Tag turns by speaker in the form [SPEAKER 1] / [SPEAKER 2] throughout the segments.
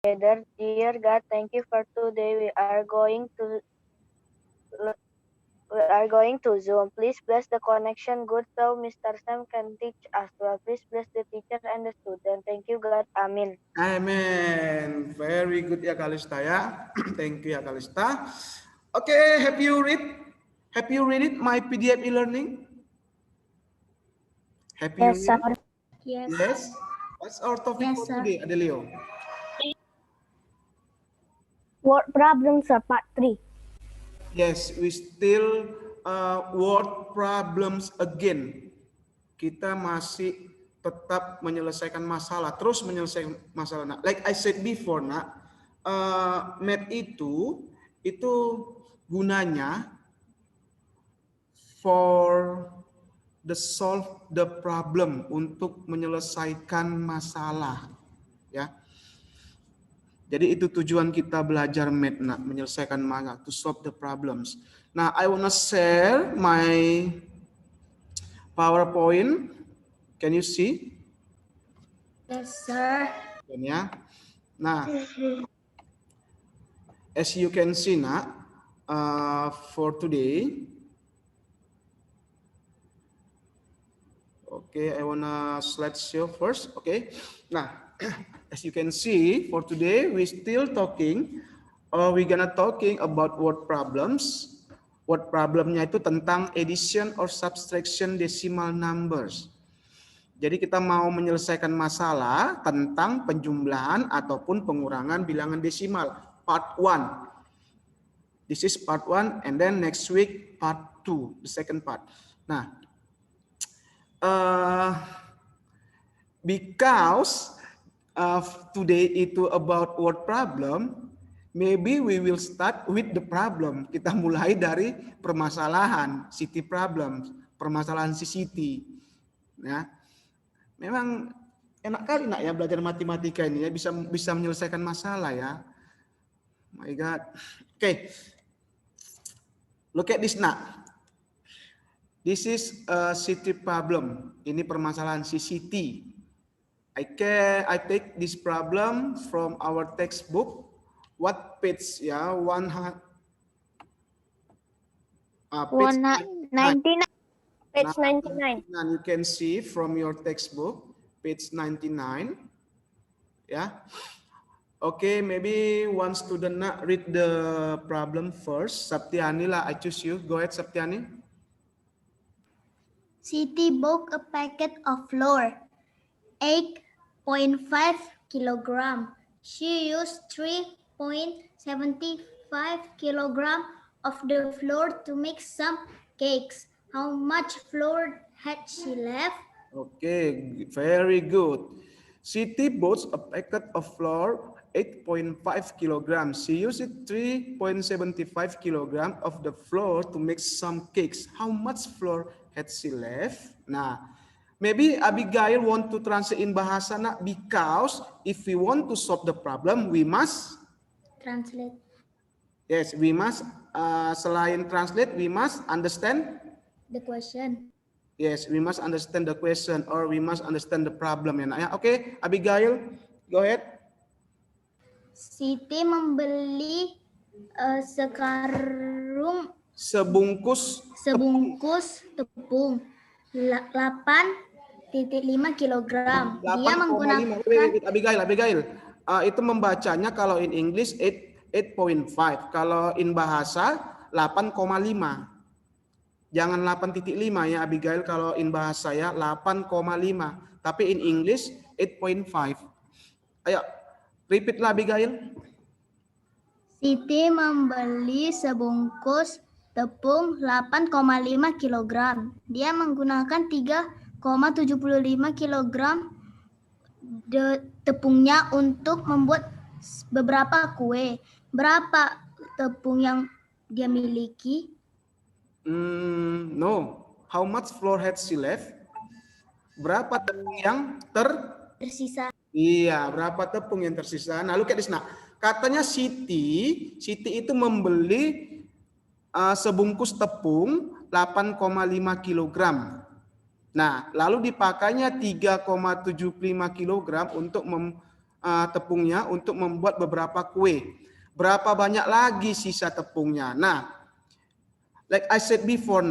[SPEAKER 1] together. Dear God, thank you for today. We are going to Zoom. Please bless the connection good so Mr. Sam can teach us well. Please bless the teacher and the student. Thank you, God. Amin.
[SPEAKER 2] Amen. Very good ya Kalista ya. Thank you ya Kalista. Okay, have you read it my PDF e-learning? Have you
[SPEAKER 1] Yes,
[SPEAKER 2] read
[SPEAKER 1] sir.
[SPEAKER 2] it? Yes. What's our topic
[SPEAKER 3] Yes,
[SPEAKER 2] for
[SPEAKER 3] sir.
[SPEAKER 2] today, Adelio?
[SPEAKER 1] Word problems are part 3.
[SPEAKER 2] Yes, we still word problems again. Kita masih tetap menyelesaikan masalah, terus menyelesaikan masalah. Nah, like I said before, nak, math itu gunanya for the solve the problem, untuk menyelesaikan masalah, ya. Jadi itu tujuan kita belajar math, nak, menyelesaikan masalah, to solve the problems. Nah, I wanna share my PowerPoint. Can you see?
[SPEAKER 3] Yes, sir.
[SPEAKER 2] Ya. Nah, as you can see, nak, for today, okay, I wanna slide show first. Okay. Nah, as you can see, for today we still talking, we gonna talking about word problems. Word problemnya itu tentang addition or subtraction decimal numbers. Jadi kita mau menyelesaikan masalah tentang penjumlahan ataupun pengurangan bilangan desimal. Part 1. This is part 1, and then next week part 2, the second part. Nah, because today itu about word problem, maybe we will start with the problem. Kita mulai dari permasalahan, city problem, permasalahan si city. Ya, memang enak kali nak ya belajar matematika ini ya, bisa menyelesaikan masalah ya. My God. Okay, look at this nak. This is a city problem. Ini permasalahan si city. I take this problem from our textbook. What page ya? Page
[SPEAKER 1] 99. Page 99.
[SPEAKER 2] You can see from your textbook, page 99. Yeah. Okay, maybe one student not read the problem first. Saptiani lah, I choose you. Go ahead, Saptiani.
[SPEAKER 3] Siti bought a packet of flour, 8.5 kilogram. She used 3.75 kilogram of the flour to make some cakes. How much flour had she left?
[SPEAKER 2] Okay, very good. Siti bought a packet of flour, 8.5 kilograms. She used 3.75 kilogram of the flour to make some cakes. How much flour had she left? Nah, maybe Abigail want to translate in bahasa nak, because if we want to solve the problem, we must
[SPEAKER 3] translate.
[SPEAKER 2] Yes, we must selain translate, we must understand
[SPEAKER 3] the question.
[SPEAKER 2] Yes, we must understand the question or we must understand the problem ya nak ya. Okay, Abigail, go ahead.
[SPEAKER 3] Siti membeli sebungkus tepung 8.5 kilogram. Dia menggunakan
[SPEAKER 2] Abigail, itu membacanya kalau in English 8.5, kalau in bahasa 8,5. Jangan 8.5 ya Abigail, kalau in bahasa ya 8,5. Tapi in English 8.5. Ayo, repeat lah Abigail.
[SPEAKER 3] Siti membeli sebungkus tepung 8,5 kg. Dia menggunakan 3,75 kg tepungnya untuk membuat beberapa kue. Berapa tepung yang dia miliki?
[SPEAKER 2] No. How much flour had she left? Berapa tepung yang
[SPEAKER 3] tersisa?
[SPEAKER 2] Iya, berapa tepung yang tersisa? Nah, look at this. Nah, katanya Siti itu membeli sebungkus tepung 8,5 kg. Nah, lalu dipakainya 3,75 kg untuk tepungnya untuk membuat beberapa kue. Berapa banyak lagi sisa tepungnya? Nah, like I said before,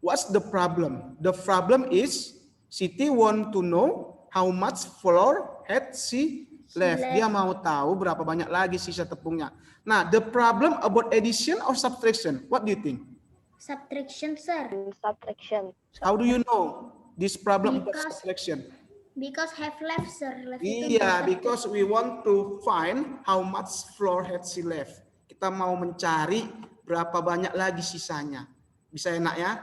[SPEAKER 2] what's the problem? The problem is Siti want to know how much flour had she left. Dia mau tahu berapa banyak lagi sisa tepungnya. Nah, the problem about addition or subtraction, what do you think?
[SPEAKER 3] Subtraction, sir.
[SPEAKER 1] Subtraction.
[SPEAKER 2] How do you know this problem about
[SPEAKER 3] Because-
[SPEAKER 2] subtraction?
[SPEAKER 3] Because have left, sir. Left
[SPEAKER 2] Iya, because we want to find how much flour had she left. Kita mau mencari berapa banyak lagi sisanya. Bisa ya, Nak ya?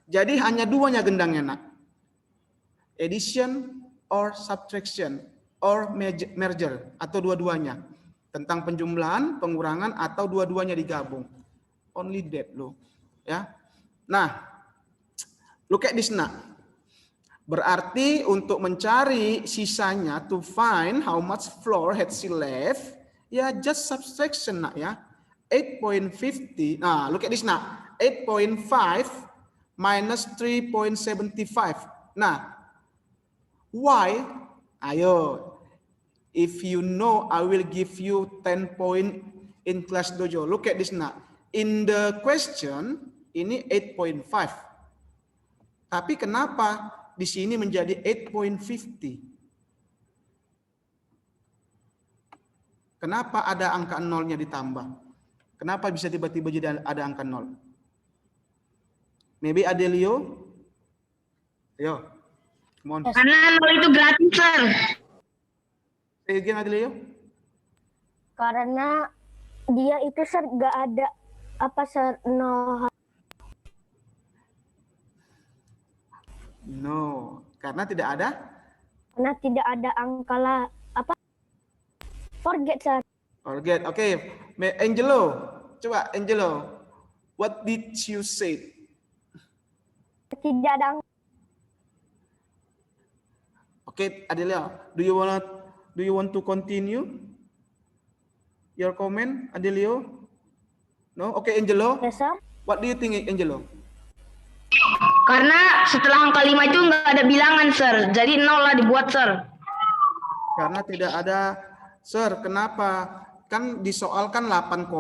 [SPEAKER 2] Jadi hanya duanya gendangnya, Nak. Addition or subtraction or merger atau dua-duanya. Tentang penjumlahan, pengurangan atau dua-duanya digabung. Only that loh. Ya. Nah, look at this, Nak. Berarti untuk mencari sisanya, to find how much flour had she left, ya just subtraction, Nak ya. 8.50. Nah, look at this, Nak. 8.5 minus 3.75. Nah, why? Ayo. If you know, I will give you 10 point in class dojo. Look at this, Nak. In the question, ini 8.5. Tapi kenapa di sini menjadi 8.50? Kenapa ada angka nolnya ditambah? Kenapa bisa tiba-tiba jadi ada angka nol? Maybe Adelio? Yo, come on.
[SPEAKER 4] Karena nol itu gratis, sir.
[SPEAKER 2] Say again, Adelio.
[SPEAKER 1] Karena dia itu sir nggak ada apa sir no.
[SPEAKER 2] No, karena tidak ada.
[SPEAKER 1] Karena tidak ada angka lah apa? Forget sir.
[SPEAKER 2] Forget. Oke, Angelo. Coba Angelo. What did you say?
[SPEAKER 1] Tidak ada angka.
[SPEAKER 2] Oke, Adelia, do you want to continue your comment, Adelio? No? Oke, Angelo.
[SPEAKER 1] Yes, sir.
[SPEAKER 2] What do you think, Angelo?
[SPEAKER 4] Karena setelah angka 5 itu nggak ada bilangan, sir. Jadi nol lah dibuat, sir.
[SPEAKER 2] Karena tidak ada, Sir, kenapa? Kan disoalkan 8,5,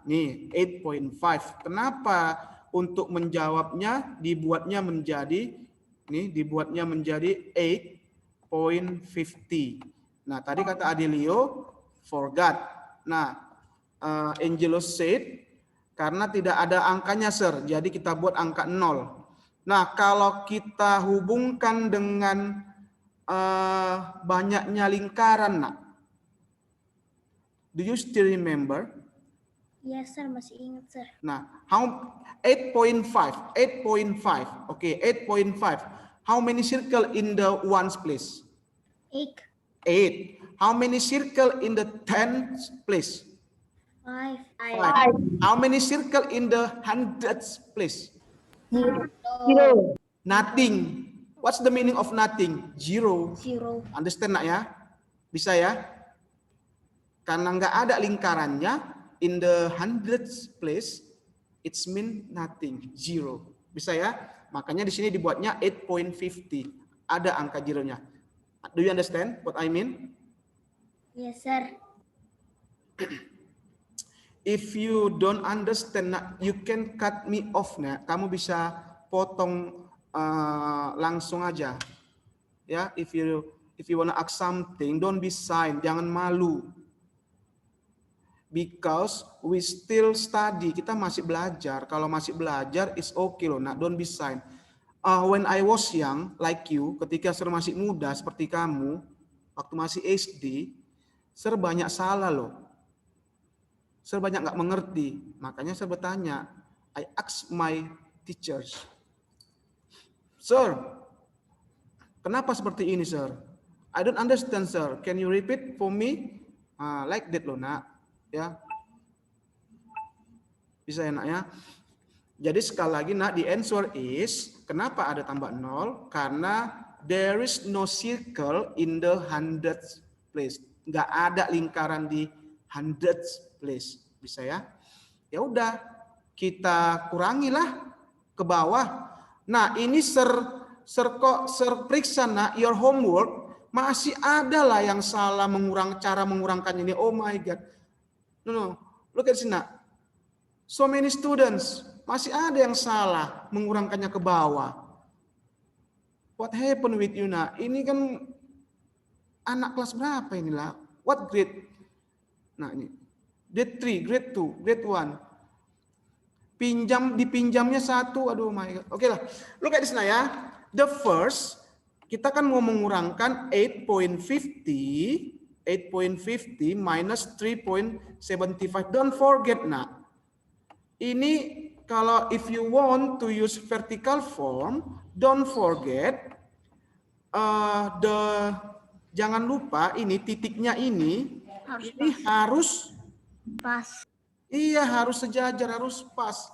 [SPEAKER 2] nih 8.5. Kenapa untuk menjawabnya dibuatnya menjadi 8.50. Nah, tadi kata Adelio, forgot. Nah, Angelo said, karena tidak ada angkanya, Sir, jadi kita buat angka 0. Nah, kalau kita hubungkan dengan banyaknya lingkaran, Nak. Do you still remember?
[SPEAKER 3] Yes, sir. Masih ingat, sir.
[SPEAKER 2] Nah, 8.5. Okay, 8.5. How many circle in the ones place?
[SPEAKER 3] 8.
[SPEAKER 2] 8. How many circle in the tens place?
[SPEAKER 3] 5.
[SPEAKER 2] 5. How many circle in the hundreds place?
[SPEAKER 3] 0.
[SPEAKER 2] Nothing. What's the meaning of nothing? Zero.
[SPEAKER 3] 0.
[SPEAKER 2] Understand, Nak ya? Bisa ya? Karena nggak ada lingkarannya, in the hundreds place, it's mean nothing, zero. Bisa ya? Makanya di sini dibuatnya 8.50. Ada angka zeronya. Do you understand what I mean?
[SPEAKER 3] Yes, sir.
[SPEAKER 2] If you don't understand, you can cut me off. Nah, kamu bisa potong langsung aja. Ya, if you wanna ask something, don't be shy, jangan malu. Because we still study, kita masih belajar. Kalau masih belajar, it's okay loh, nah, don't be shy. When I was young, like you, ketika Sir masih muda seperti kamu, waktu masih SD, Sir banyak salah loh. Sir banyak nggak mengerti. Makanya Sir bertanya, I ask my teachers, Sir, kenapa seperti ini, Sir? I don't understand, Sir. Can you repeat for me? Like that loh, Nak. Ya, bisa ya, Nak ya. Jadi sekali lagi, Nak, the answer is, kenapa ada tambah 0? Karena there is no circle in the hundreds place. Nggak ada lingkaran di hundreds place. Bisa ya? Ya udah, kita kurangilah ke bawah. Nah, ini Sir periksa, Nak, your homework. Masih ada lah yang salah cara mengurangkannya ini. Oh my God. No. Look at this now. So many students. Masih ada yang salah mengurangkannya ke bawah. What happened with you nak? Ini kan anak kelas berapa inilah? What grade? Nah ini. Grade 3, grade 2, grade 1. Dipinjamnya 1. Aduh my God. Oke lah. Look at this now ya. The first, kita kan mau mengurangkan 8.50 minus 3.75. Don't forget nak. Ini kalau if you want to use vertical form, don't forget jangan lupa ini titiknya ini harus
[SPEAKER 3] pas.
[SPEAKER 2] Iya, harus sejajar, harus pas.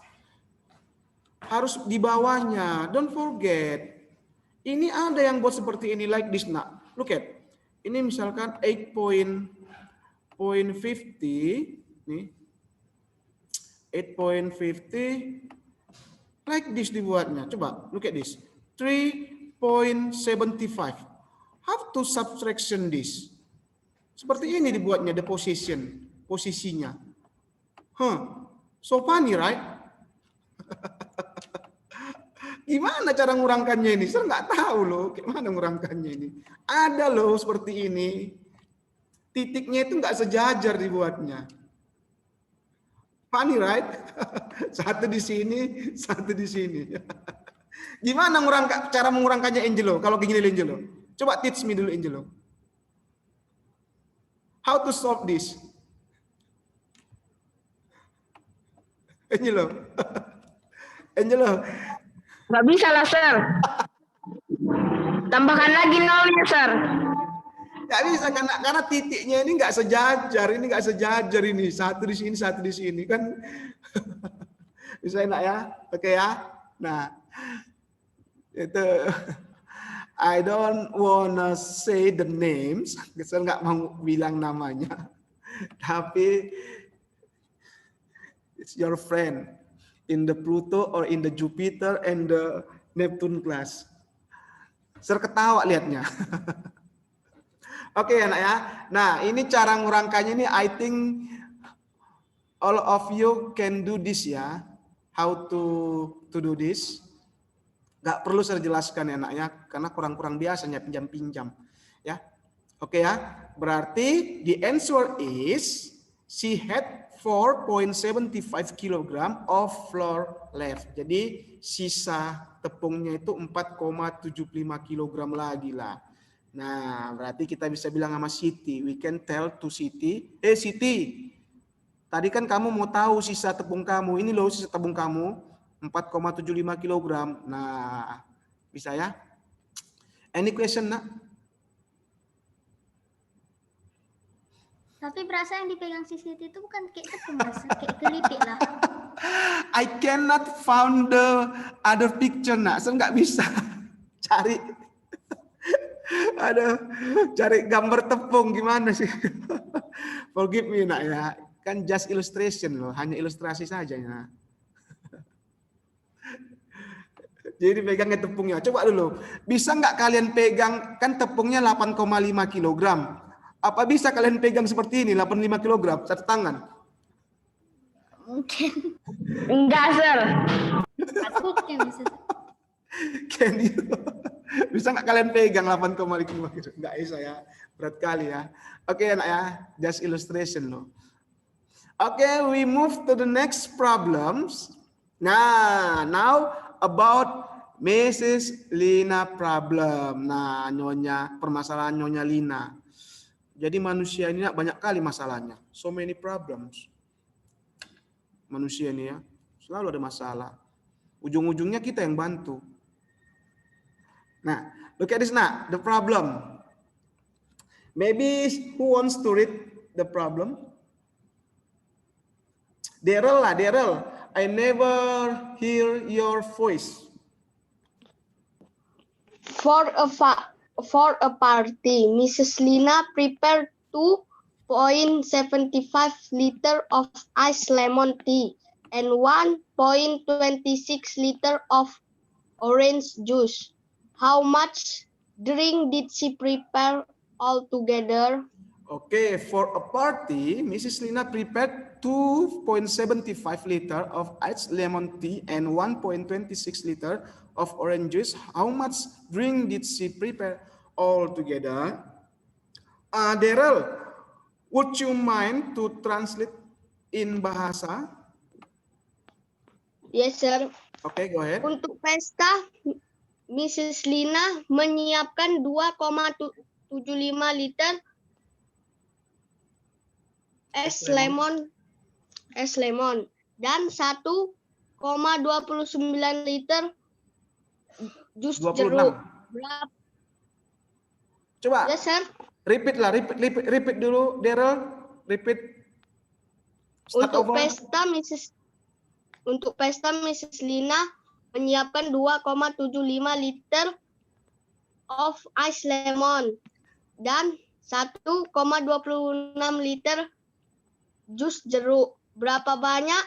[SPEAKER 2] Harus di bawahnya. Don't forget. Ini ada yang buat seperti ini like this nak. Look at. Ini misalkan 8.50 nih. 8.50 like this dibuatnya. Coba look at this. 3.75. How to subtraction this? Seperti ini dibuatnya the posisinya. So funny, right? Gimana cara ngurangkannya ini? Saya nggak tahu loh, gimana ngurangkannya ini. Ada loh seperti ini. Titiknya itu nggak sejajar dibuatnya. Funny, right? Satu di sini, satu di sini. Gimana cara mengurangkannya Angelo? Kalau gini Angelo, coba teach me dulu Angelo. How to solve this? Angelo.
[SPEAKER 4] Nggak bisa lah, Sir. Tambahkan lagi nolnya, Sir.
[SPEAKER 2] Nggak bisa karena titiknya ini nggak sejajar, ini satu di sini kan. Bisa enak ya, oke ya. Nah, itu I don't wanna say the names, saya nggak mau bilang namanya, tapi it's your friend in the Pluto or in the Jupiter and the Neptune class. Saya ketawa lihatnya. Oke anak ya. Nah ini cara ngurangkannya ini I think all of you can do this ya. How to do this. Gak perlu saya jelaskan ya anaknya karena kurang-kurang biasanya pinjam-pinjam ya. Oke ya. Berarti the answer is she had 4.75 kg of flour left. Jadi sisa tepungnya itu 4,75 kg lagi lah. Nah, berarti kita bisa bilang sama Siti. We can tell to Siti. Siti, tadi kan kamu mau tahu sisa tepung kamu. Ini loh sisa tepung kamu 4,75 kg. Nah, bisa ya? Any question nak?
[SPEAKER 3] Tapi berasa yang dipegang si Siti itu bukan kayak tepung, kayak keripik lah.
[SPEAKER 2] I cannot found the other picture nak. Saya nggak bisa cari. Cari gambar tepung gimana sih? Forgive me nak ya. Kan just illustration loh, hanya ilustrasi saja ya. Jadi pegangnya tepungnya. Coba dulu. Bisa nggak kalian pegang, kan tepungnya 8,5 kg. Apa bisa kalian pegang seperti ini 85 kg satu tangan?
[SPEAKER 3] Mungkin.
[SPEAKER 4] Enggak, Sir.
[SPEAKER 3] Mungkin bisa.
[SPEAKER 2] Can you? Bisa nggak kalian pegang 8,5 kg? Nggak bisa ya. Berat kali ya. Oke anak ya. Just illustration loh. Oke, we move to the next problems. Nah, now about Mrs. Lina problem. Nah, permasalahan Nyonya Lina. Jadi manusia ini banyak kali masalahnya. So many problems. Manusia ini ya, selalu ada masalah. Ujung-ujungnya kita yang bantu. Nah, look at this now, the problem. Maybe who wants to read the problem? Daryl lah, Daryl. I never hear your voice.
[SPEAKER 5] For a party, Mrs. Lina prepared 2.75 liter of iced lemon tea and 1.26 liter of orange juice. How much drink did she prepare altogether?
[SPEAKER 2] Okay, for a party, Mrs. Lina prepared 2.75 liter of iced lemon tea and 1.26 liter of orange juice. How much drink did she prepare altogether? Daryl, would you mind to translate in bahasa?
[SPEAKER 5] Yes, sir.
[SPEAKER 2] Okay, go ahead.
[SPEAKER 5] Untuk pesta, Mrs. Lina menyiapkan 2,75 liter es lemon dan 1,29 liter jus
[SPEAKER 2] 26.
[SPEAKER 5] jeruk.
[SPEAKER 2] Coba
[SPEAKER 5] Yes, sir.
[SPEAKER 2] repeat dulu, Daryl. Repeat. Start over.
[SPEAKER 5] Untuk pesta Mrs. Lina menyiapkan 2,75 liter of ice lemon dan 1,26 liter jus jeruk. Berapa banyak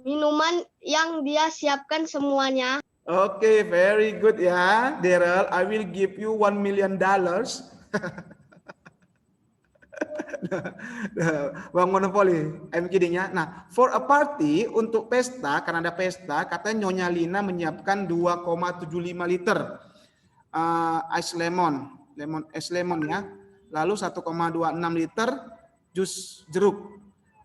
[SPEAKER 5] minuman yang dia siapkan semuanya?
[SPEAKER 2] Okay, very good ya, Daryl. I will give you $1 million. Bang Monopoli, I'm kidding ya. Nah, for a party, untuk pesta, karena ada pesta, katanya Nyonya Lina menyiapkan 2,75 liter ice lemon ya. Lalu 1,26 liter jus jeruk.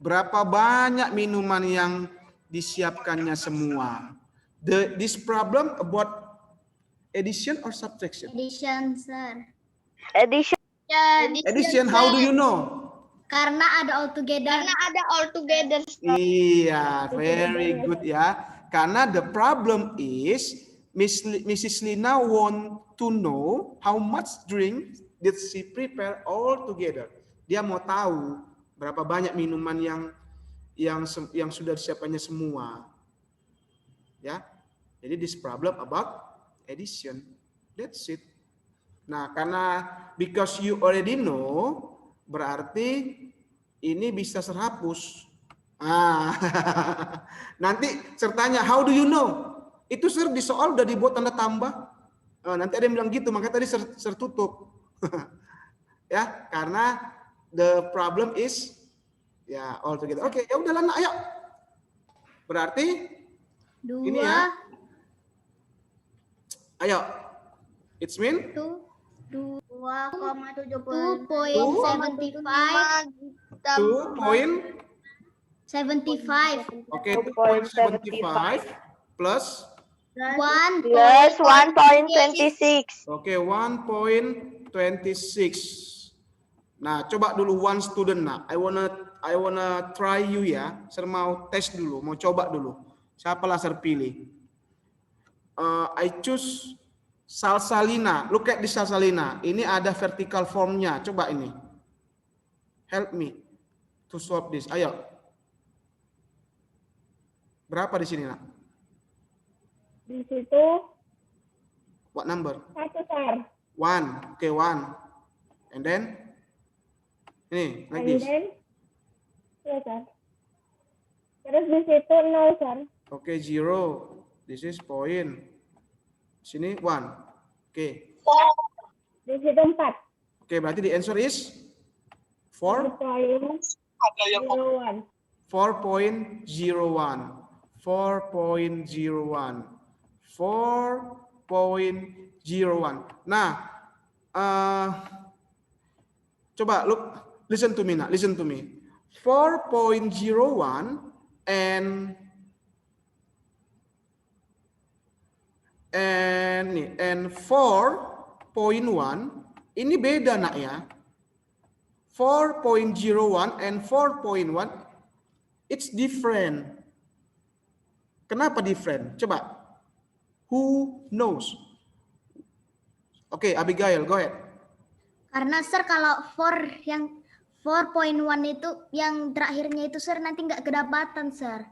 [SPEAKER 2] Berapa banyak minuman yang disiapkannya semua? This problem about addition or subtraction?
[SPEAKER 3] Addition, sir.
[SPEAKER 2] Addition, how do you know?
[SPEAKER 3] Karena ada altogether.
[SPEAKER 2] Iya, very good ya. Karena the problem is Mrs. Lina want to know how much drink did she prepare all together. Dia mau tahu berapa banyak minuman yang sudah disiapkannya semua. Ya. Jadi this problem about addition. That's it. Nah, karena because you already know, berarti ini bisa terhapus. Nanti sertanya how do you know? Itu sir di soal udah dibuat tanda tambah. Nanti ada yang bilang gitu, makanya tadi tertutup. Ya, karena the problem is ya all together. Oke, ya udahlah nak, ayo. Berarti
[SPEAKER 3] 2,
[SPEAKER 2] ini ya. Ayo. It's mean
[SPEAKER 3] 2,75 75
[SPEAKER 2] Oke, 2.75 plus
[SPEAKER 3] 1
[SPEAKER 1] Plus 1.26.
[SPEAKER 2] Oke, 1.26. Nah, coba dulu one student nak. I wanna try you ya. Saya mau tes dulu, mau coba dulu. Siapa lah saya pilih? I choose Salsalina. Look at this Salsalina. Ini ada vertical formnya. Coba ini. Help me to solve this. Ayo. Berapa di sini nak?
[SPEAKER 1] Di situ
[SPEAKER 2] What number?
[SPEAKER 1] 1, sir.
[SPEAKER 2] 1. Okay, 1. And then? Ini, like this.
[SPEAKER 1] Ya, sir. Terus di situ 0, sir.
[SPEAKER 2] Okay, 0. This is point. Sini 1. Okay.
[SPEAKER 1] Di situ 4.
[SPEAKER 2] Okay, berarti the answer is 4.
[SPEAKER 1] 4.01.
[SPEAKER 2] 4.01. 4.01. 4.01. Nah, coba listen to me nak, listen to me. 4.01 and 4.1 ini beda nak ya. 4.01 and 4.1 it's different. Kenapa different? Coba. Who knows? Oke, Abigail, go ahead.
[SPEAKER 3] Karena sir kalau 4.1 itu yang terakhirnya itu sir nanti nggak kedapatan sir.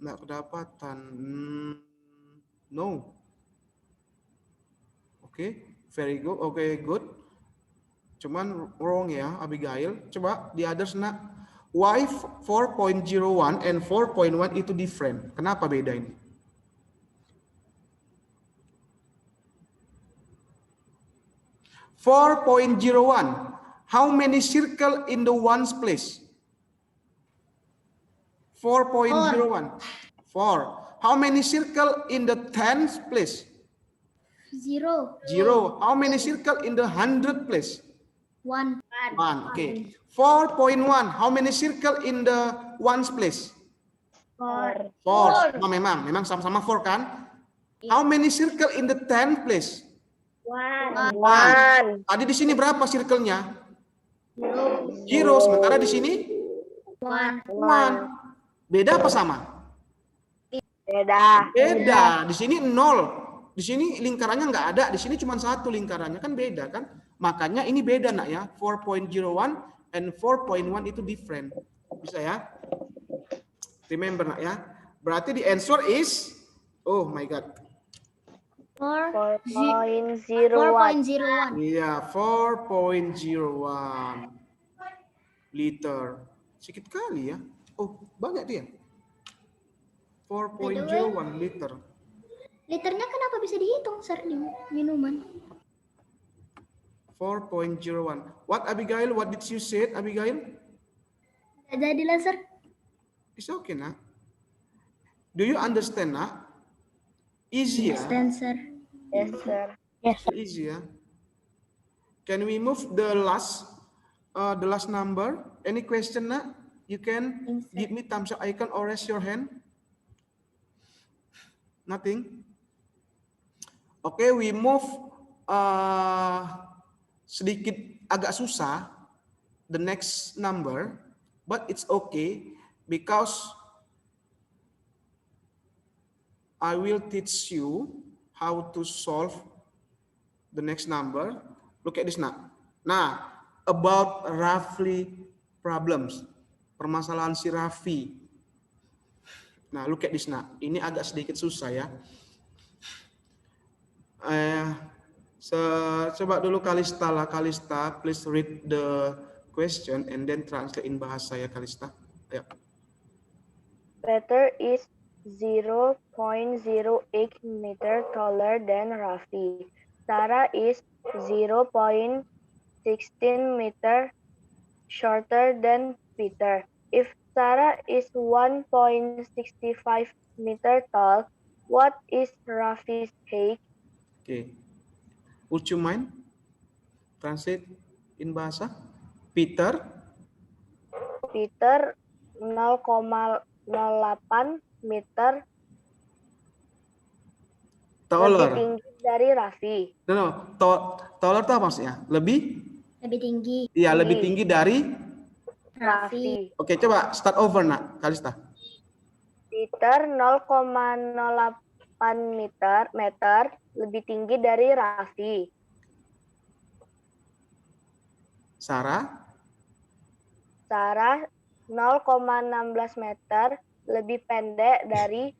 [SPEAKER 2] Nggak kedapatan. No. Oke, very good. Oke, good. Cuman wrong ya, Abigail. Coba the others nak. Why 4.01 and 4.1 itu different? Kenapa beda ini? 4.01. How many circle in the ones place? 4.01. 4. How many circle in the tens place?
[SPEAKER 3] 0.
[SPEAKER 2] 0. How many circle in the hundred place?
[SPEAKER 3] 1.
[SPEAKER 2] 1. Okay. 4.1. How many circle in the ones place?
[SPEAKER 1] 4.
[SPEAKER 2] 4. Memang sama-sama 4 kan? How many circle in the 10 place? 1. Tadi di sini berapa circle-nya? 0. Sementara di sini
[SPEAKER 3] 1.
[SPEAKER 2] 1. Beda apa sama?
[SPEAKER 1] Beda.
[SPEAKER 2] Beda. Di sini 0. Di sini lingkarannya nggak ada. Di sini cuma 1 lingkarannya, kan beda kan? Makanya ini beda nak ya. 4.01 and 4.1 itu different. Bisa ya? Remember nak ya. Berarti the answer is, oh my god.
[SPEAKER 1] 4.01.
[SPEAKER 2] Iya, 4.01 liter. Sedikit kali ya. Oh, banyak dia. 4.01 liter.
[SPEAKER 3] Liternya kenapa bisa dihitung, Sir, di minuman?
[SPEAKER 2] 4.01. What, Abigail? What did you say, Abigail?
[SPEAKER 3] Jadilah, Sir.
[SPEAKER 2] It's okay, nak. Do you understand, nak? Easy ya?
[SPEAKER 3] Understand, Sir.
[SPEAKER 1] Yes, sir.
[SPEAKER 2] Easy ya. Can we move the last number? Any question, nak? You can give me thumbs up icon or raise your hand. Nothing. Okay, we move sedikit agak susah the next number, but it's okay because I will teach you how to solve the next number. Look at this now. Nah, about Rafli problems, permasalahan si Raffi. Nah, look at this now. Ini agak sedikit susah ya. Coba dulu Kalista lah, Kalista, please read the question and then translate in bahasa ya, Kalista. Ayo.
[SPEAKER 1] Peter is 0.08 meter taller than Raffi. Sarah is 0.16 meter shorter than Peter. If Sarah is 1.65 meter tall, what is Raffi's height?
[SPEAKER 2] Okay. Would you mind translate in bahasa? Peter
[SPEAKER 1] 0,08 meter
[SPEAKER 2] taller.
[SPEAKER 1] lebih tinggi dari Raffi.
[SPEAKER 2] Taller itu apa maksudnya? Lebih
[SPEAKER 3] tinggi.
[SPEAKER 2] Iya, lebih tinggi dari
[SPEAKER 3] Raffi.
[SPEAKER 2] Oke, coba start over, nak, Kalista.
[SPEAKER 1] Peter 0,08 meter lebih tinggi dari Raffi.
[SPEAKER 2] Sarah
[SPEAKER 1] 0,16 meter lebih pendek dari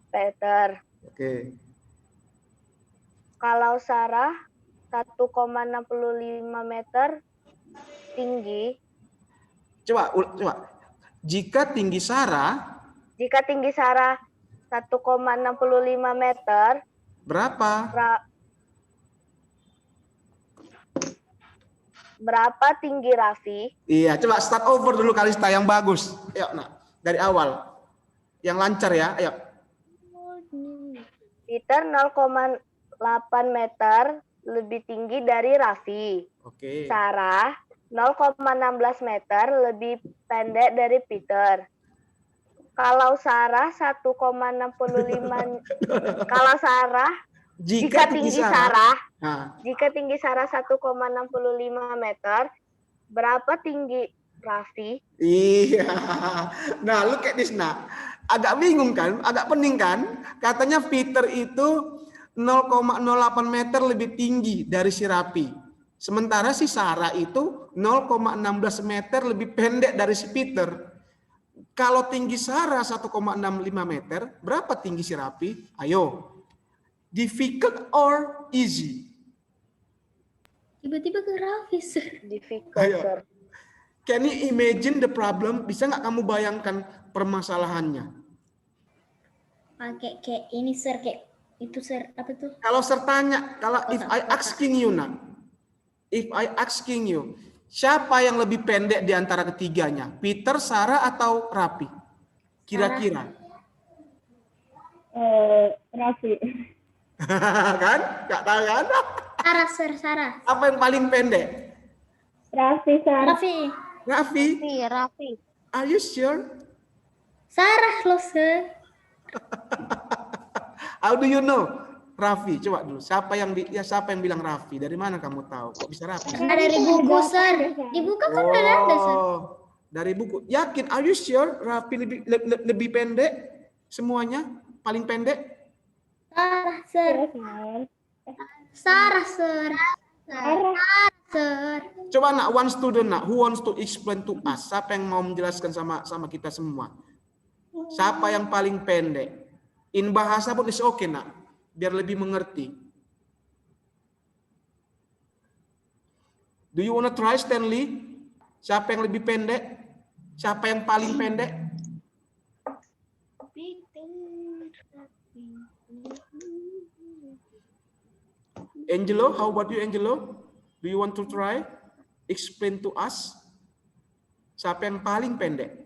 [SPEAKER 1] Peter.
[SPEAKER 2] Oke.
[SPEAKER 1] Kalau Sarah 1,65 meter tinggi.
[SPEAKER 2] Coba. Jika tinggi Sarah
[SPEAKER 1] 1,65 meter, berapa tinggi Raffi?
[SPEAKER 2] Iya, coba start over dulu Kalista yang bagus. Ayo, nak, dari awal. Yang lancar ya, ayo.
[SPEAKER 1] Peter 0,8 meter lebih tinggi dari Raffi.
[SPEAKER 2] Oke.
[SPEAKER 1] Sarah 0,16 meter lebih pendek dari Peter. Kalau Sarah 1,65 kalau Sarah jika tinggi Sarah 1,65 meter, berapa tinggi Raffi?
[SPEAKER 2] Iya. Nah, look at this, nah. Agak bingung kan? Agak pening kan? Katanya Peter itu 0,08 meter lebih tinggi dari si Raffi. Sementara si Sarah itu 0,16 meter lebih pendek dari si Peter. Kalau tinggi Sarah 1,65 meter, berapa tinggi si Raffi? Ayo. Difficult or easy?
[SPEAKER 3] Tiba-tiba ke Raffi, Sir.
[SPEAKER 1] Difficult,
[SPEAKER 2] Ayo.
[SPEAKER 1] sir.
[SPEAKER 2] Can you imagine the problem? Bisa nggak kamu bayangkan permasalahannya?
[SPEAKER 3] Pakai kayak ini, Sir, kayak itu, Sir. Apa tuh?
[SPEAKER 2] Kalau sertanya, kalau if I asking you, nak, If I asking you, siapa yang lebih pendek di antara ketiganya? Peter, Sarah, atau Raffi? Kira-kira.
[SPEAKER 5] Raffi.
[SPEAKER 2] Kan? Gak tahu kan?
[SPEAKER 3] Sarah, Sir, Sarah.
[SPEAKER 2] Apa yang paling pendek?
[SPEAKER 5] Raffi, Sir.
[SPEAKER 3] Raffi.
[SPEAKER 2] Raffi?
[SPEAKER 1] Raffi.
[SPEAKER 2] Are you sure?
[SPEAKER 3] Sarah loh, Sir.
[SPEAKER 2] How do you know? Raffi, coba dulu. Siapa yang bilang Raffi? Dari mana kamu tahu? Kok bisa Raffi?
[SPEAKER 3] Karena dari buku, Sir. Di buku kan udah ada, Sir.
[SPEAKER 2] Dari buku. Yakin? Are you sure Raffi lebih pendek? Semuanya paling pendek?
[SPEAKER 3] Sarah, Sir. Sarah, Sir. Sarah, Sir.
[SPEAKER 2] Coba nak, one student nak, who wants to explain to us? Siapa yang mau menjelaskan sama kita semua? Siapa yang paling pendek? In bahasa pun is okay nak, biar lebih mengerti. Do you wanna try, Stanley? Siapa yang lebih pendek? Siapa yang paling pendek? Angelo, how about you, Angelo? Do you want to try? Explain to us. Siapa yang paling pendek?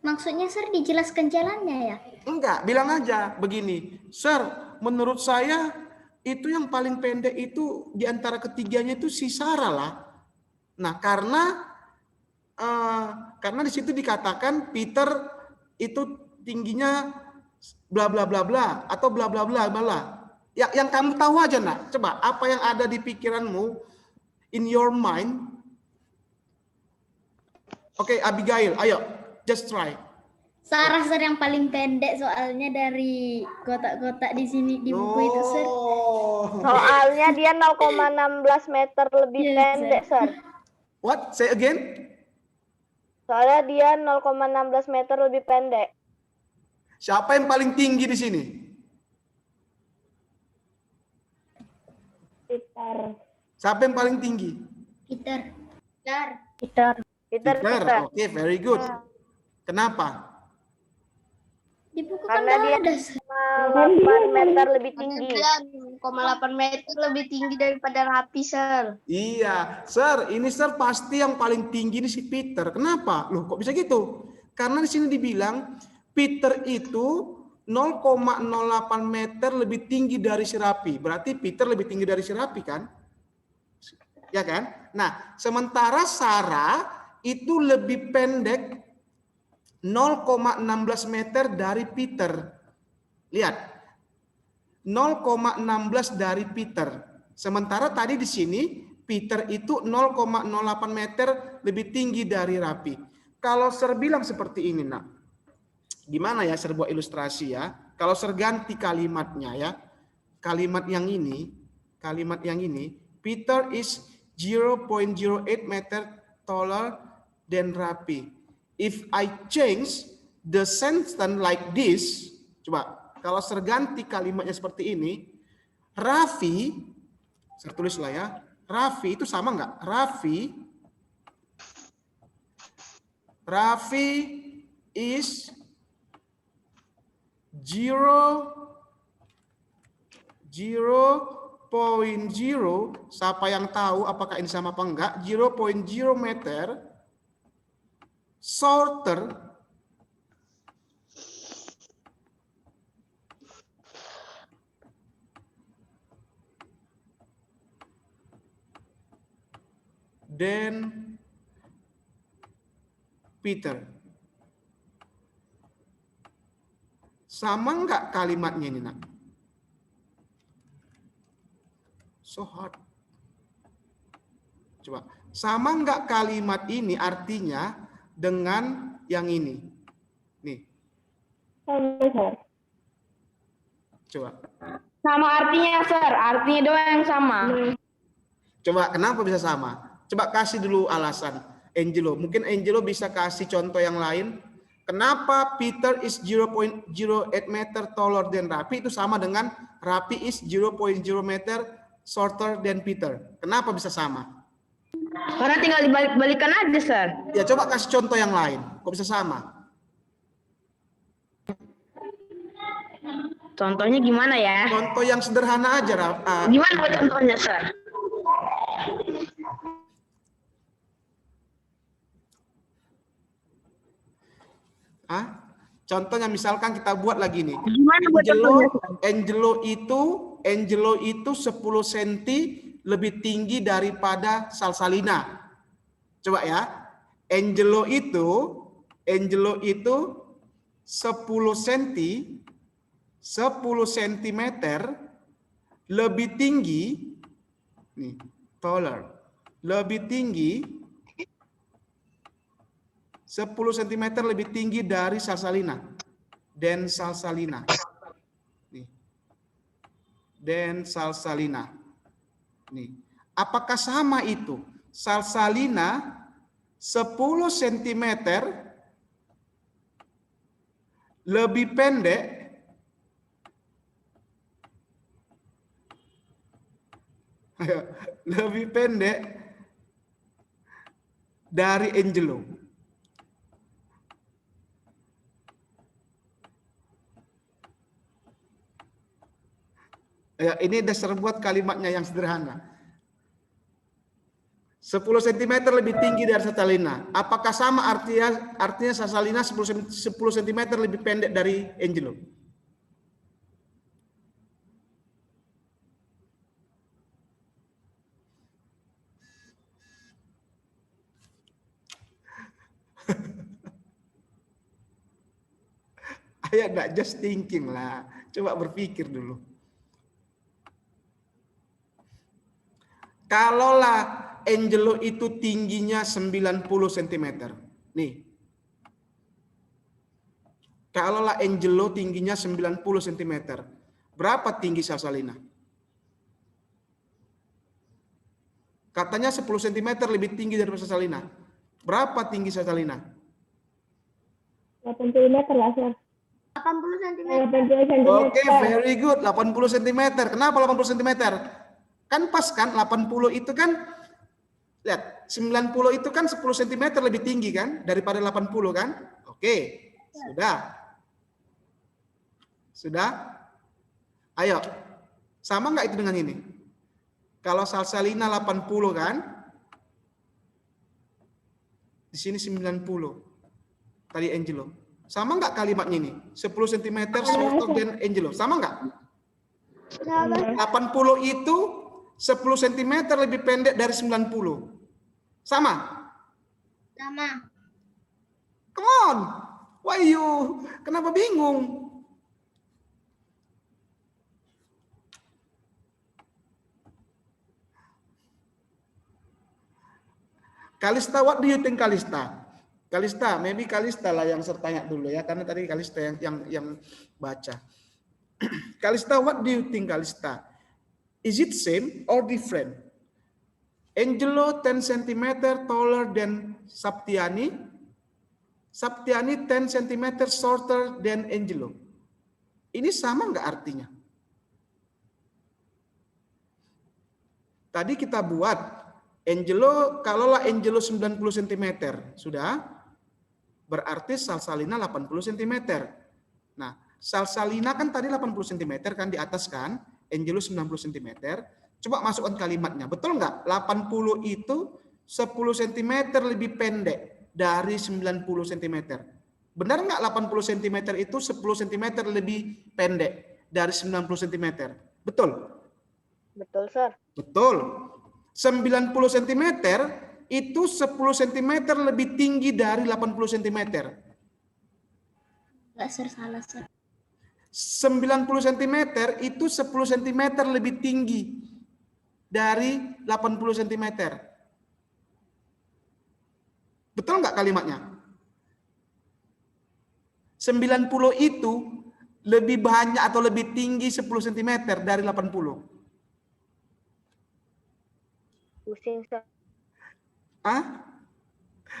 [SPEAKER 3] Maksudnya, Sir, dijelaskan jalannya ya?
[SPEAKER 2] Enggak, bilang aja begini. Sir, menurut saya itu yang paling pendek itu di antara ketiganya itu si Sarah lah. Nah, karena di situ dikatakan Peter itu tingginya bla bla bla bla atau bla bla bla bla. Yang kamu tahu aja nak. Coba apa yang ada di pikiranmu, in your mind. Oke, Abigail, ayo, just try.
[SPEAKER 3] Sarah, Sir, yang paling pendek soalnya dari kotak-kotak di sini di buku itu, Sir.
[SPEAKER 1] Soalnya dia 0,16 meter lebih
[SPEAKER 3] Yes,
[SPEAKER 1] pendek, Sir.
[SPEAKER 2] What? Say again?
[SPEAKER 1] Soalnya dia 0,16 meter lebih pendek.
[SPEAKER 2] Siapa yang paling tinggi di sini?
[SPEAKER 5] Peter.
[SPEAKER 2] Siapa yang paling tinggi?
[SPEAKER 3] Peter.
[SPEAKER 1] Peter.
[SPEAKER 2] Oke, very good. Kenapa?
[SPEAKER 3] Di buku kan
[SPEAKER 1] Karena dia
[SPEAKER 3] udah ada, Sir.
[SPEAKER 1] 8 meter lebih tinggi.
[SPEAKER 5] 9,8 meter lebih tinggi daripada Raffi, Sir.
[SPEAKER 2] Iya, Sir, ini Sir pasti yang paling tinggi ini si Peter. Kenapa? Loh, kok bisa gitu? Karena di sini dibilang Peter itu 0,08 meter lebih tinggi dari si Raffi. Berarti Peter lebih tinggi dari si Raffi kan? Ya kan? Nah, sementara Sarah itu lebih pendek 0,16 meter dari Peter. Lihat. 0,16 dari Peter. Sementara tadi di sini Peter itu 0,08 meter lebih tinggi dari Raffi. Kalau Sir bilang seperti ini, nak. Gimana ya Sir buat ilustrasi ya? Kalau Sir ganti kalimatnya ya. Kalimat yang ini, Peter is 0,08 meter taller than Raffi. If I change the sentence like this, coba kalau Sir ganti kalimatnya seperti ini, Raffi, Sir tulislah ya, Raffi itu sama nggak? Raffi is 0,0, siapa yang tahu apakah ini sama apa enggak? 0,0 meter shorter than Peter. Sama enggak kalimatnya ini, nak? So hard. Coba, sama enggak kalimat ini artinya dengan yang ini? Nih. Coba.
[SPEAKER 4] Sama artinya, Sir. Artinya doang yang sama.
[SPEAKER 2] Coba, kenapa bisa sama? Coba kasih dulu alasan, Angelo. Mungkin Angelo bisa kasih contoh yang lain. Kenapa Peter is 0,08 meter taller than Raffi itu sama dengan Raffi is 0,0 meter shorter than Peter? Kenapa bisa sama?
[SPEAKER 4] Karena tinggal dibalik-balikan aja, Sir.
[SPEAKER 2] Ya coba kasih contoh yang lain. Kok bisa sama?
[SPEAKER 4] Contohnya gimana ya?
[SPEAKER 2] Contoh yang sederhana aja,
[SPEAKER 4] Gimana contohnya, Sir?
[SPEAKER 2] Contohnya misalkan kita buat lagi nih.
[SPEAKER 4] Gimana buat contohnya, Sir?
[SPEAKER 2] Angelo itu 10 cm lebih tinggi daripada Salsalina. Coba ya. Angelo itu 10 cm lebih tinggi nih, taller. Lebih tinggi 10 cm lebih tinggi dari Salsalina. Dan Salsalina. Nih. Dan Salsalina. Nih. Apakah sama itu? Salsalina 10 cm lebih pendek dari Angelo. Ya, ini dasar buat kalimatnya yang sederhana. 10 cm lebih tinggi dari Salsalina. Apakah sama artinya Salsalina 10 cm lebih pendek dari Angelo? Ayo enggak just thinking lah. Coba berpikir dulu. Kalaulah Angelo itu tingginya 90 cm. Nih. Kalaulah Angelo tingginya 90 cm. Berapa tinggi Salsalina? Katanya 10 cm lebih tinggi dari Salsalina. Berapa tinggi Salsalina?
[SPEAKER 5] 80 meter lah, Sir.
[SPEAKER 3] 80 cm.
[SPEAKER 5] 80 cm.
[SPEAKER 2] Oke, very good. 80 cm. Kenapa 80 cm? Kan pas kan 80 itu kan, lihat 90 itu kan 10 cm lebih tinggi kan daripada 80 kan? Oke, sudah. Ayo, sama nggak itu dengan ini? Kalau Salsalina 80 kan, di sini 90. Tadi Angelo. Sama nggak kalimatnya ini? 10 cm shorter than Angelo. Sama nggak? 80 itu 10 cm lebih pendek dari 90. Sama?
[SPEAKER 3] Sama.
[SPEAKER 2] Come on. Why you? Kenapa bingung? Kalista, what do you think, Kalista? Kalista, maybe Kalista lah yang saya tanya dulu ya, karena tadi Kalista yang baca. Kalista, what do you think, Kalista? Is it same or different? Angelo 10 cm taller than Saptiani. Saptiani 10 cm shorter than Angelo. Ini sama nggak artinya? Tadi kita buat Angelo, kalaulah Angelo 90 cm, sudah? Berarti Salsalina 80 cm. Nah, Salsalina kan tadi 80 cm kan di atas kan? Angelo 90 cm. Coba masukkan kalimatnya. Betul nggak? 80 itu 10 cm lebih pendek dari 90 cm. Benar nggak 80 cm itu 10 cm lebih pendek dari 90 cm? Betul?
[SPEAKER 1] Betul, Sir.
[SPEAKER 2] Betul. 90 cm itu 10 cm lebih tinggi dari 80 cm.
[SPEAKER 3] Enggak, Sir, salah, Sir.
[SPEAKER 2] 90 cm itu 10 cm lebih tinggi dari 80 cm. Betul nggak kalimatnya? 90 itu lebih banyak atau lebih tinggi 10 cm dari 80.
[SPEAKER 1] Pusing, Sir.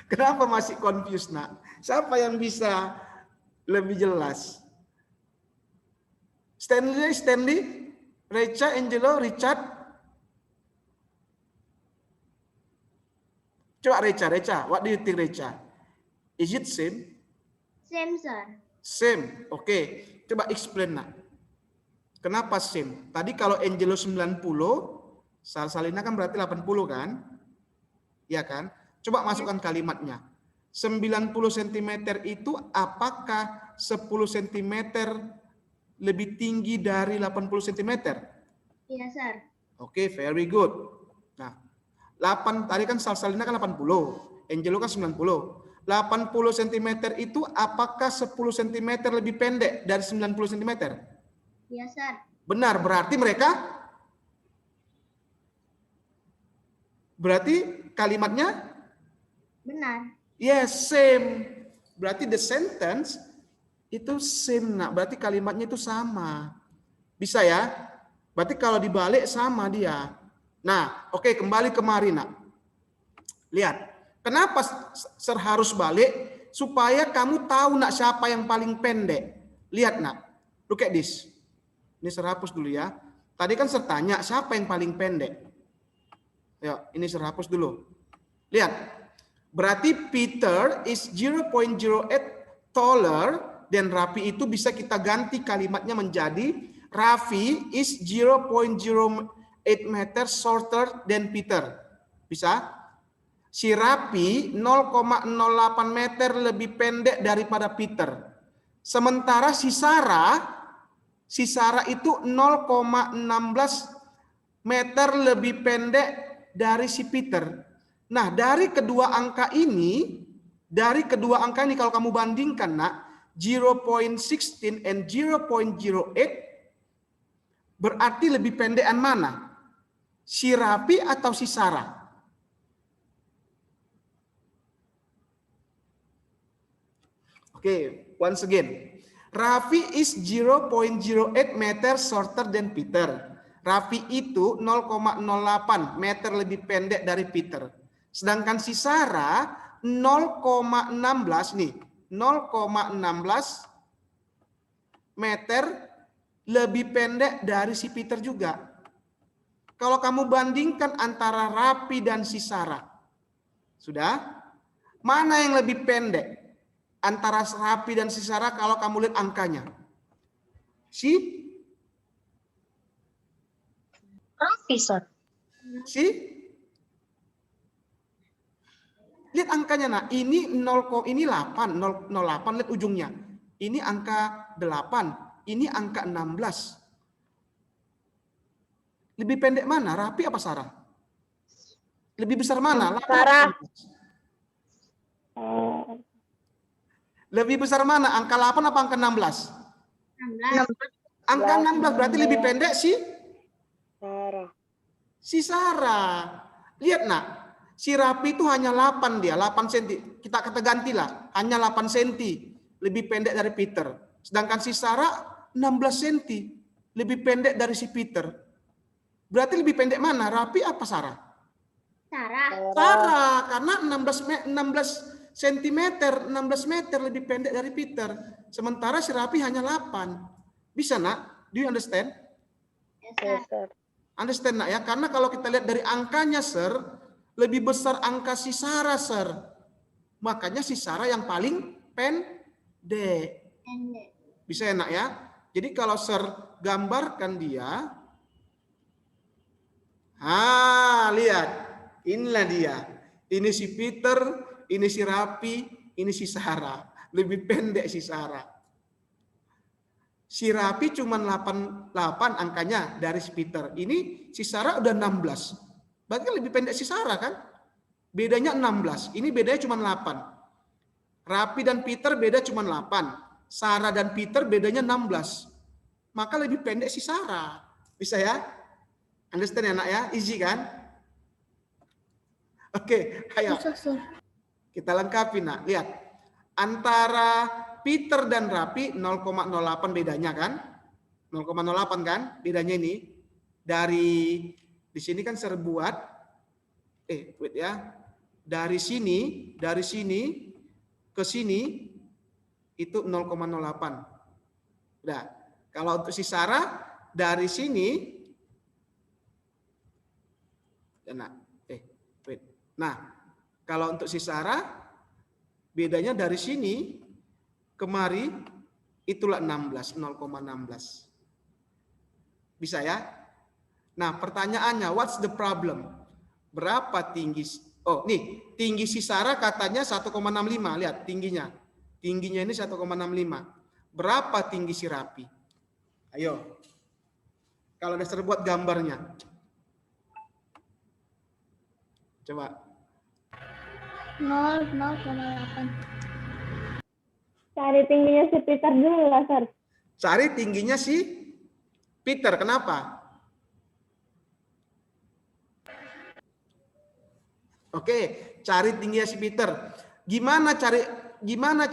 [SPEAKER 2] Kenapa masih confused, nak? Siapa yang bisa lebih jelas? Stanley, Recha, Angelo, Richard. Coba Recha, what do you think, Recha? Is it same?
[SPEAKER 3] Same, Sir.
[SPEAKER 2] Same, oke. Coba explain, nak. Kenapa same? Tadi kalau Angelo 90, Salsalina kan berarti 80 kan? Ya kan? Coba masukkan kalimatnya. 90 cm itu apakah 10 cm lebih tinggi dari 80 cm?
[SPEAKER 3] Iya, Sir.
[SPEAKER 2] Oke, very good. Nah, 8 tadi kan Salsalina kan 80, Angelo kan 90. 80 cm itu apakah 10 cm lebih pendek dari 90 cm?
[SPEAKER 3] Iya, Sir.
[SPEAKER 2] Benar, berarti kalimatnya
[SPEAKER 3] Benar.
[SPEAKER 2] yes, same. Berarti the sentence itu same, nak. Berarti kalimatnya itu sama. Bisa ya? Berarti kalau dibalik sama dia. Nah, oke, kembali kemari, nak. Lihat. Kenapa Sir harus balik? Supaya kamu tahu, nak, siapa yang paling pendek. Lihat, nak. Look at this. Ini Sir hapus dulu ya. Tadi kan Sir tanya, siapa yang paling pendek? Yuk, ini Sir hapus dulu. Lihat. Berarti Peter is 0.08 taller, dan Raffi itu bisa kita ganti kalimatnya menjadi Raffi is 0.08 meter shorter than Peter. Bisa? Si Raffi 0,08 meter lebih pendek daripada Peter. Sementara si Sarah itu 0,16 meter lebih pendek dari si Peter. Nah, dari kedua angka ini kalau kamu bandingkan, nak, 0.16 and 0.08, berarti lebih pendekan mana? Si Raffi atau si Sarah? Oke, once again. Raffi is 0.08 meter shorter than Peter. Raffi itu 0,08 meter lebih pendek dari Peter. Sedangkan si Sarah 0,16 nih, 0,16 meter lebih pendek dari si Peter juga. Kalau kamu bandingkan antara Raffi dan si Sarah, sudah? Mana yang lebih pendek antara Raffi dan si Sarah kalau kamu lihat angkanya? Si
[SPEAKER 5] Raffi, Sir.
[SPEAKER 2] Lihat angkanya, nah, ini 0, ini 8, 0,08, lihat ujungnya. Ini angka 8, ini angka 16. Lebih pendek mana, Raffi apa Sarah? Lebih besar mana?
[SPEAKER 1] Sarah.
[SPEAKER 2] Lebih besar mana, angka 8 apa angka 16?
[SPEAKER 3] 16.
[SPEAKER 2] Angka 16 berarti lebih pendek si Sarah. Lihat, nak. Si Raffi itu hanya 8 dia, 8 cm. Kita kata gantilah, hanya 8 cm lebih pendek dari Peter. Sedangkan si Sarah 16 cm lebih pendek dari si Peter. Berarti lebih pendek mana, Raffi apa Sarah? Sarah, karena 16 cm, 16 meter lebih pendek dari Peter. Sementara si Raffi hanya 8. Bisa, nak? Do you understand?
[SPEAKER 1] Yes, sir.
[SPEAKER 2] Understand, nak, ya? Karena kalau kita lihat dari angkanya, Sir, lebih besar angka si Sarah, Sir. Makanya si Sarah yang paling pendek. Bisa enak ya? Jadi kalau Sir gambarkan dia. Lihat. Inilah dia. Ini si Peter, ini si Raffi, ini si Sarah. Lebih pendek si Sarah. Si Raffi cuma 8 angkanya dari si Peter. Ini si Sarah udah 16. Berarti lebih pendek si Sarah kan? Bedanya 16. Ini bedanya cuma 8. Raffi dan Peter beda cuma 8. Sarah dan Peter bedanya 16. Maka lebih pendek si Sarah. Bisa ya? Understand ya, nak, ya? Easy kan? Oke, ayo. Kita lengkapi, nak. Lihat. Antara Peter dan Raffi 0,08 bedanya kan? 0,08 kan? Bedanya ini. Dari di sini kan Sir buat wait ya. Dari sini ke sini itu 0,08. Udah. Kalau untuk si Sarah dari sini Nah, kalau untuk si Sarah bedanya dari sini kemari itulah 16, 0,16. Bisa ya? Nah, pertanyaannya, what's the problem? Berapa tinggi? Oh, nih, tinggi si Sarah katanya 1,65. Lihat tingginya. Tingginya ini 1,65. Berapa tinggi si Rapi? Ayo. Kalau Dester buat gambarnya. Coba.
[SPEAKER 3] 0,8.
[SPEAKER 5] Cari tingginya si Peter dulu lah, Sir.
[SPEAKER 2] Cari tingginya si Peter. Kenapa? Oke, cari tingginya si Peter. Gimana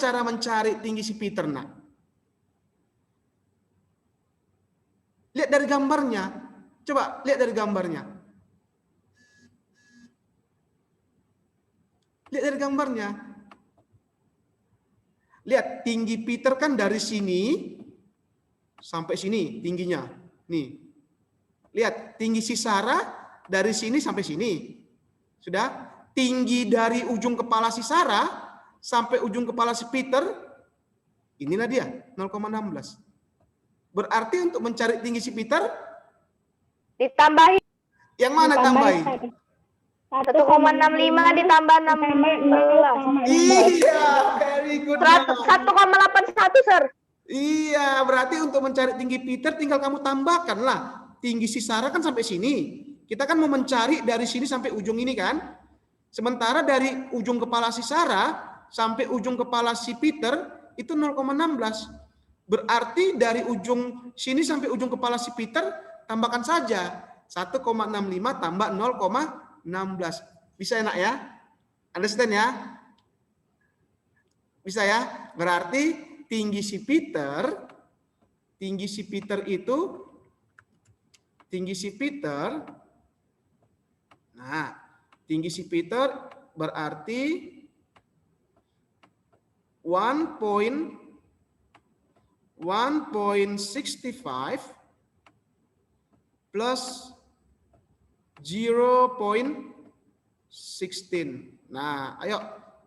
[SPEAKER 2] cara mencari tinggi si Peter, nak? Lihat dari gambarnya. Coba lihat dari gambarnya. Lihat dari gambarnya. Lihat tinggi Peter kan dari sini sampai sini tingginya. Nih. Lihat tinggi si Sarah dari sini sampai sini. Sudah? Tinggi dari ujung kepala si Sarah sampai ujung kepala si Peter, inilah dia, 0,16. Berarti untuk mencari tinggi si Peter,
[SPEAKER 1] Ditambahin
[SPEAKER 2] yang mana tambahin?
[SPEAKER 1] 1,65 ditambah 16.
[SPEAKER 2] Iya, very good.
[SPEAKER 1] 1,81, Sir.
[SPEAKER 2] Iya, berarti untuk mencari tinggi Peter tinggal kamu tambahkanlah. Tinggi si Sarah kan sampai sini. Kita kan mau mencari dari sini sampai ujung ini kan. Sementara dari ujung kepala si Sarah sampai ujung kepala si Peter itu 0,16. Berarti dari ujung sini sampai ujung kepala si Peter tambahkan saja 1,65 tambah 0,16. Bisa enak ya? Understand ya? Bisa ya? Berarti tinggi si Peter itu nah, tinggi si Peter berarti 1.65 plus 0.16. Nah, ayo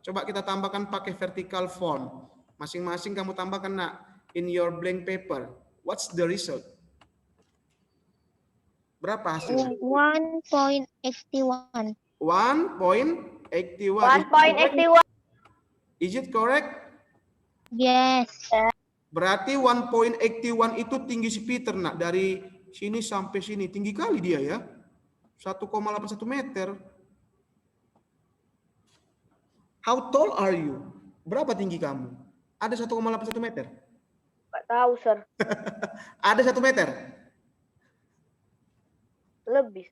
[SPEAKER 2] coba kita tambahkan pakai vertical form. Masing-masing kamu tambahkan nak in your blank paper. What's the result? Berapa hasilnya?
[SPEAKER 5] 1.81.
[SPEAKER 2] 1.81.
[SPEAKER 1] 1.81.
[SPEAKER 2] Is it correct?
[SPEAKER 5] Yes.
[SPEAKER 2] Berarti 1.81 itu tinggi si Peter nak, dari sini sampai sini. Tinggi kali dia ya. 1,81 meter. How tall are you? Berapa tinggi kamu? Ada 1,81 meter?
[SPEAKER 1] Nggak tahu, Sir.
[SPEAKER 2] Ada 1 meter?
[SPEAKER 1] Lebih.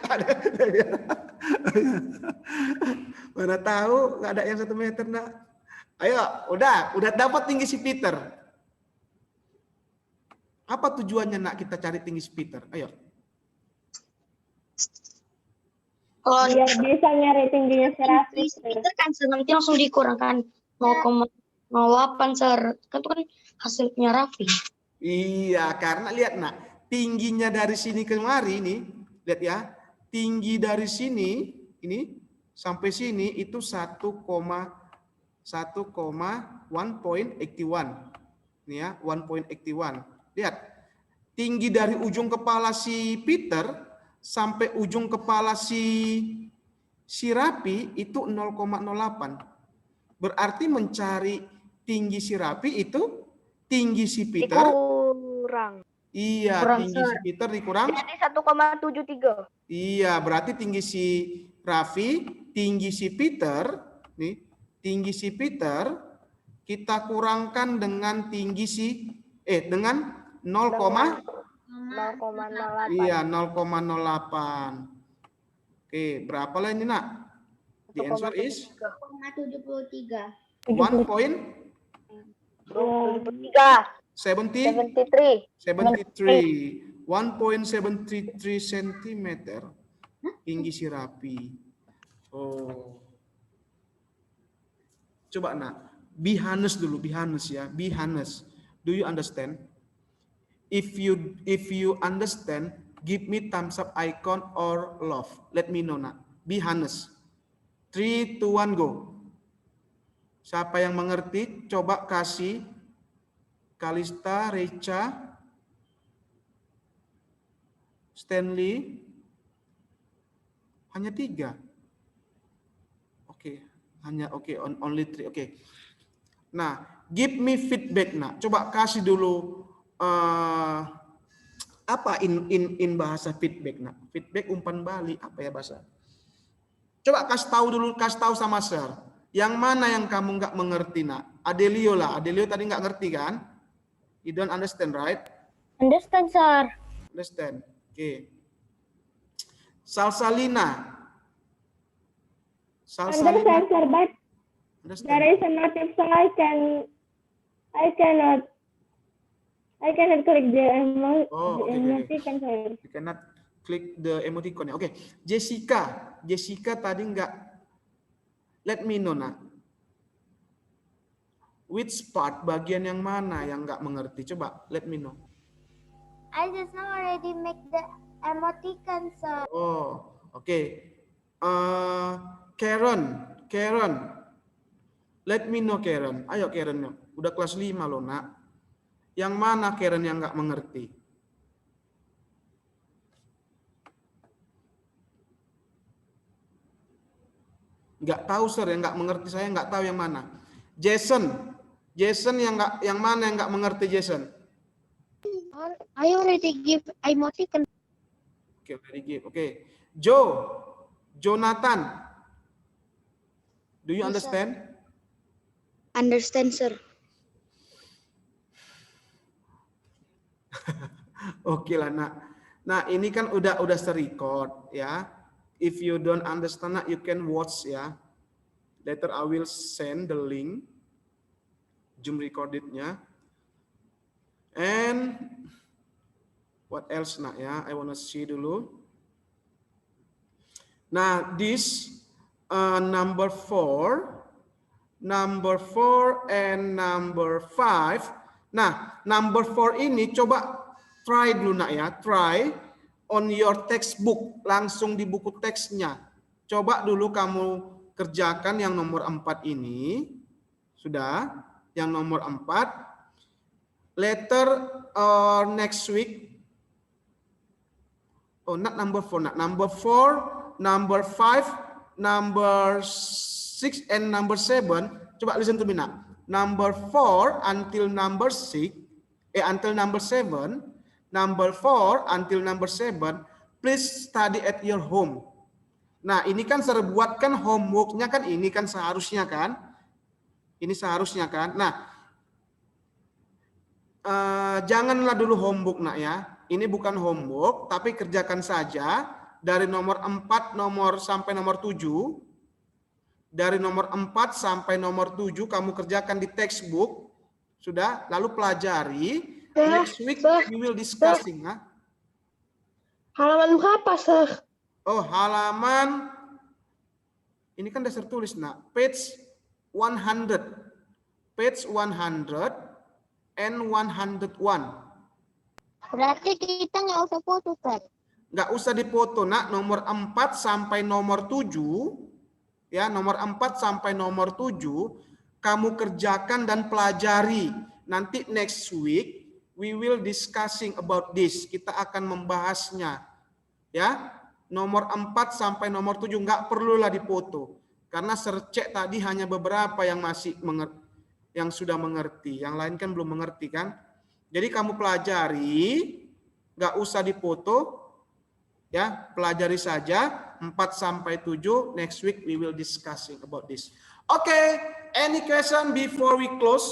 [SPEAKER 2] Ada. Mana tahu nggak ada yang 1 meter nak. Ayo, udah dapat tinggi si Peter. Apa tujuannya nak kita cari tinggi si Peter? Ayo.
[SPEAKER 5] Kalau biar bisa nyari tingginya si Rafi.
[SPEAKER 4] Peter kan nanti langsung dikurangkan 0,08, Sir. Kan itu kan hasilnya Raffi.
[SPEAKER 2] Iya, karena lihat nak, tingginya dari sini kemari ini, lihat ya, tinggi dari sini ini sampai sini itu 1,1,1,81. Ini ya, 1.81. Lihat, tinggi dari ujung kepala si Peter sampai ujung kepala si Rapi itu 0,08. Berarti mencari tinggi si Rapi itu tinggi si Peter
[SPEAKER 1] Dikurang.
[SPEAKER 2] iya, tinggi si Peter dikurang.
[SPEAKER 1] Jadi 1,73.
[SPEAKER 2] Iya, berarti tinggi si Raffi, tinggi si Peter, nih, tinggi si Peter kita kurangkan dengan tinggi si dengan
[SPEAKER 1] 0,08.
[SPEAKER 2] iya, 0,08. Oke, berapa lah ini nak? The answer is
[SPEAKER 3] 0,73.
[SPEAKER 1] 73.
[SPEAKER 2] 1.73 cm tinggi si Rapi. Oh. Coba nak, be honest dulu, be honest ya, be honest. Do you understand? If you understand, give me thumbs up icon or love. Let me know nak. Be honest. 3, 2, 1, go. Siapa yang mengerti, coba kasih Kalista, Recha, Stanley? Hanya 3. Oke, only 3. Oke. Nah, give me feedback nak. Coba kasih dulu apa in bahasa feedback nak. Feedback umpan balik apa ya bahasa? Coba kasih tahu sama Sir. Yang mana yang kamu nggak mengerti nak? Adelio lah. Adelio tadi nggak ngerti kan? You don't understand, right?
[SPEAKER 1] Understand, sir.
[SPEAKER 2] Understand. Oke. Salsalina.
[SPEAKER 6] Understand, sir, but there is a notif, so I cannot click the emoticon, sir.
[SPEAKER 2] You cannot click the emoticon. Oke. Jessica tadi nggak. Let me know nak. Which part, bagian yang mana yang nggak mengerti? Coba let me know.
[SPEAKER 3] I just now already make the emoticon, sir.
[SPEAKER 2] Oh, oke. Karen. Let me know, Karen. Ayo, Karen. Udah kelas 5 loh, nak. Yang mana Karen yang nggak mengerti? Nggak tahu, sir. Yang nggak mengerti saya nggak tahu yang mana. Jason yang mana yang nggak mengerti, Jason?
[SPEAKER 5] I already give emoticon.
[SPEAKER 2] Oke, already give. Oke. Jonathan. Do you understand?
[SPEAKER 5] Understand, sir.
[SPEAKER 2] Oke lah, nak. Nah, ini kan udah record ya. If you don't understand, you can watch ya. Later I will send the link Zoom recordednya. And what else nak ya? I wanna see dulu. Nah, this number 4 and number 5. Nah, number 4 ini coba try dulu nak ya. Try on your textbook, langsung di buku teksnya. Coba dulu kamu kerjakan yang nomor 4 ini. Sudah? Yang nomor 4. Later next week. Oh, not number 4, not number 4, number 5, number 6 and number 7. Coba listen to me nak. Number 4 until number 6, until number 7, number 4 until number 7, please study at your home. Nah, ini kan saya buatkan homework-nya kan ini kan seharusnya kan? Ini seharusnya kan? Nah, janganlah dulu homework nak ya. Ini bukan homework, tapi kerjakan saja dari nomor 4 sampai nomor 7. Dari nomor 4 sampai nomor 7 kamu kerjakan di textbook. Sudah, lalu pelajari. Next week we will discussing.
[SPEAKER 6] Halaman berapa, sir?
[SPEAKER 2] Oh, halaman ini kan dasar tulis nak. Page 100. Page 100 and 101.
[SPEAKER 5] Berarti kita nggak usah foto, sir.
[SPEAKER 2] Nggak usah dipoto nak. Nomor 4 sampai nomor 7. Ya, nomor 4 sampai nomor 7 kamu kerjakan dan pelajari. Nanti next week we will discussing about this. Kita akan membahasnya. Ya, nomor 4 sampai nomor 7 nggak perlulah dipoto. Karena sercek tadi hanya beberapa yang masih yang sudah mengerti. Yang lain kan belum mengerti kan? Jadi kamu pelajari, nggak usah dipoto. Ya, pelajari saja 4 sampai 7. Next week we will discussing about this. Okay, any question before we close?